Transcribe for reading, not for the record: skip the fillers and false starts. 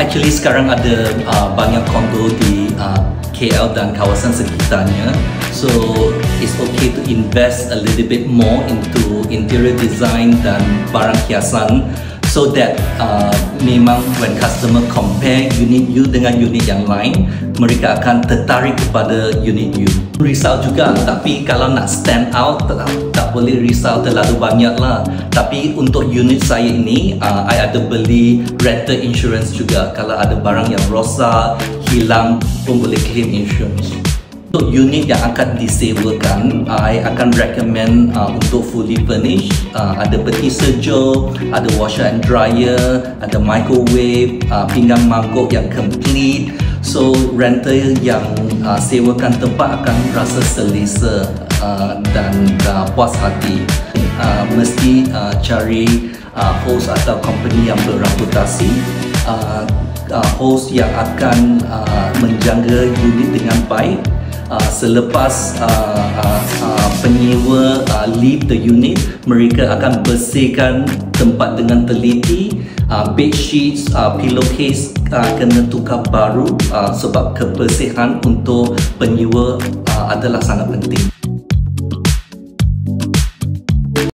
Actually sekarang ada banyak kondo di KL dan kawasan sekitarnya. So it's okay to invest a little bit more into interior design dan barang hiasan, so that memang when customer compare unit you dengan unit yang lain, mereka akan tertarik kepada unit you. Risau juga, tapi kalau nak stand out tak boleh risau terlalu banyak lah. Tapi untuk unit saya ini, I ada beli rental insurance juga. Kalau ada barang yang rosak, hilang pun boleh claim insurance. Untuk unit yang akan disewakan, I akan recommend untuk fully furnished. Ada peti sejuk, ada washer and dryer, ada microwave, pinggan mangkuk yang complete. So rental yang sewakan tempat akan rasa selesa dan puas hati. Mesti cari host atau company yang berreputasi, host yang akan menjaga unit dengan baik. Selepas penyewa leave the unit, mereka akan bersihkan tempat dengan teliti. Bed sheets, pillowcase kena tukar baru, sebab kebersihan untuk penyewa adalah sangat penting.